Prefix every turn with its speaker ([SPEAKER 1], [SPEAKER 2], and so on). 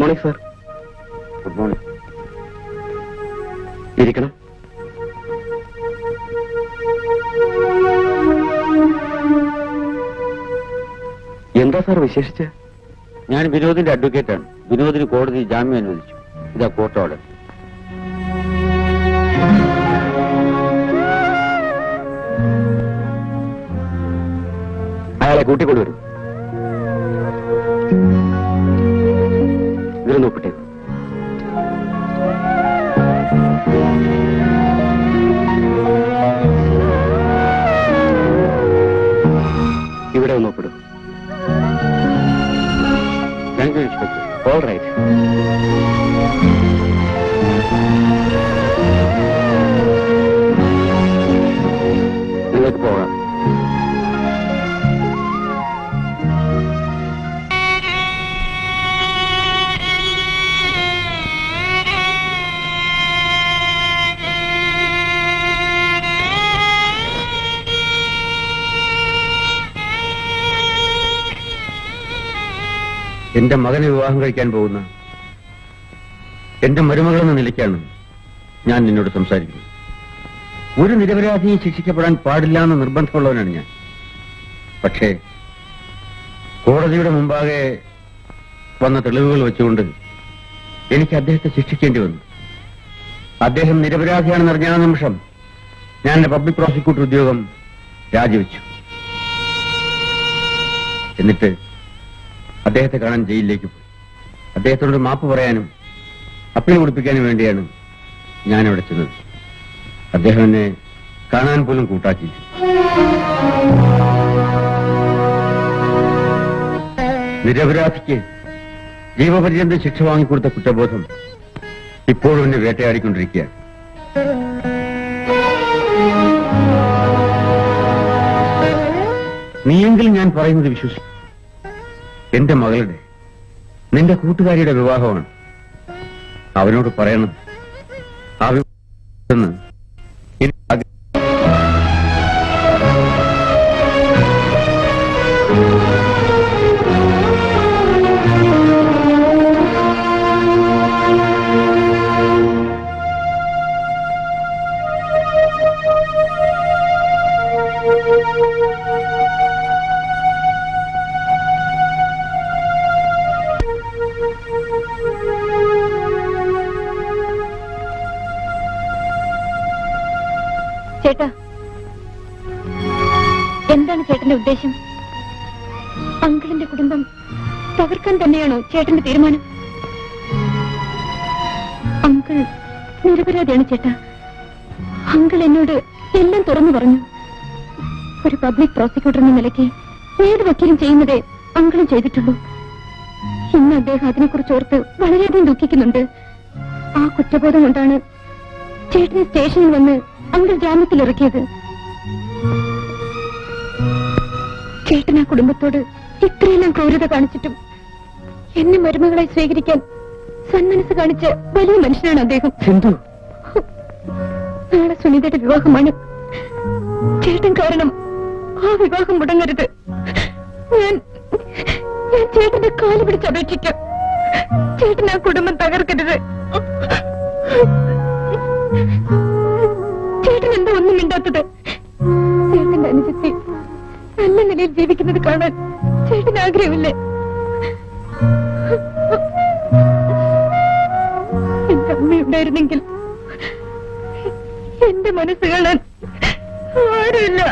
[SPEAKER 1] Morning sir.
[SPEAKER 2] Good morning.
[SPEAKER 1] ഇരിക്കണം. എന്താ sir വിശേഷിച്ച്?
[SPEAKER 2] ഞാൻ വിനോദിന്റെ അഡ്വക്കേറ്റാണ്. വിനോദിന് കോടതി ജാമ്യം അനുവദിച്ചു. ഇതാ കോർട്ട് ഓർഡർ.
[SPEAKER 1] അയാളെ കൂട്ടിക്കൊണ്ടുവരും. ഇതിലൊന്ന് ഒപ്പിട്ടേ. ഇവിടെ ഒന്ന് ഒപ്പിടും.
[SPEAKER 2] Thank you inspector.
[SPEAKER 1] All right. നിങ്ങൾക്ക് പോകാം.
[SPEAKER 2] എന്റെ മകനെ വിവാഹം കഴിക്കാൻ പോകുന്ന എന്റെ മരുമകളെന്ന നിലയ്ക്കാണ് ഞാൻ നിന്നോട് സംസാരിക്കുന്നത്. ഒരു നിരപരാധിയെ ശിക്ഷിക്കപ്പെടാൻ പാടില്ല എന്ന നിർബന്ധമുള്ളവനാണ് ഞാൻ. പക്ഷേ കോടതിയുടെ മുമ്പാകെ വന്ന തെളിവുകൾ വെച്ചുകൊണ്ട് എനിക്ക് അദ്ദേഹത്തെ ശിക്ഷിക്കേണ്ടി വന്നു. അദ്ദേഹം നിരപരാധിയാണെന്ന് അറിഞ്ഞ ആ നിമിഷം ഞാൻ എന്റെ പബ്ലിക് പ്രോസിക്യൂട്ടർ ഉദ്യോഗം രാജിവെച്ചു. എന്നിട്ട് അദ്ദേഹത്തെ കാണാൻ ജയിലിലേക്ക് പോയി. അദ്ദേഹത്തോട് മാപ്പ് പറയാനും അപ്പീൽ കൊടുപ്പിക്കാനും വേണ്ടിയാണ് ഞാനവിടെ ചെന്നത്. അദ്ദേഹം എന്നെ കാണാൻ പോലും കൂട്ടാക്കിയില്ല. നിരപരാധിക്ക് ജീവപര്യന്തം ശിക്ഷ വാങ്ങിക്കൊടുത്ത കുറ്റബോധം ഇപ്പോഴും എന്നെ വേട്ടയാടിക്കൊണ്ടിരിക്കുകയാണ്. നീയെങ്കിലും ഞാൻ പറയുന്നത് വിശ്വസിക്കും. എന്റെ മകളുടെ, നിന്റെ കൂട്ടുകാരിയുടെ വിവാഹമാണ്. അവനോട് പറയണം ആ വിവാഹം
[SPEAKER 3] ചേട്ടാ, എന്താണ് ചേട്ടന്റെ ഉദ്ദേശം? അങ്കിളിന്റെ കുടുംബം തകർക്കാൻ തന്നെയാണോ ചേട്ടന്റെ തീരുമാനം? അങ്കിൾ നിരപരാധിയാണ് ചേട്ടാ. അങ്കിൾ എന്നോട് എല്ലാം തുറന്നു പറഞ്ഞു. ഒരു പബ്ലിക് പ്രോസിക്യൂട്ടർ എന്ന നിലയ്ക്ക് ഏത് വക്കീലും ചെയ്യുന്നതേ അങ്കിളും ചെയ്തിട്ടുള്ളൂ. ഇന്ന് അദ്ദേഹം അതിനെക്കുറിച്ച് ഓർത്ത് വളരെയധികം ദുഃഖിക്കുന്നുണ്ട്. ആ കുറ്റബോധം കൊണ്ടാണ് ചേട്ടനെ സ്റ്റേഷനിൽ വന്ന് അങ്കിൾ ജാമ്യത്തിലിറക്കിയത്. ചേട്ടൻ ആ കുടുംബത്തോട് ഇത്രയെല്ലാം ക്രൂരത കാണിച്ചിട്ടും എന്നെ മരുമകളായി സ്വീകരിക്കാൻ സന്മനസ് കാണിച്ച വലിയ മനുഷ്യനാണ് അദ്ദേഹം. നാളെ സുനിതയുടെ വിവാഹമാണ്. ചേട്ടൻ കാരണം ആ വിവാഹം മുടങ്ങരുത്. ഞാൻ ചേട്ടന്റെ കാല് പിടിച്ച് അപേക്ഷിക്കാം. ചേട്ടൻ ആ കുടുംബം തകർക്കരുത്. ചേട്ടൻ എന്താ ഒന്നും മിണ്ടാത്തത്? ചേട്ടന്റെ അനുജത്തി നല്ല നിലയിൽ ജീവിക്കുന്നത് കാണാൻ ചേട്ടൻ ആഗ്രഹമില്ലേ? എന്റെ അമ്മയുണ്ടായിരുന്നെങ്കിൽ എന്റെ മനസ്സ് കാണാൻ ആരുമില്ല.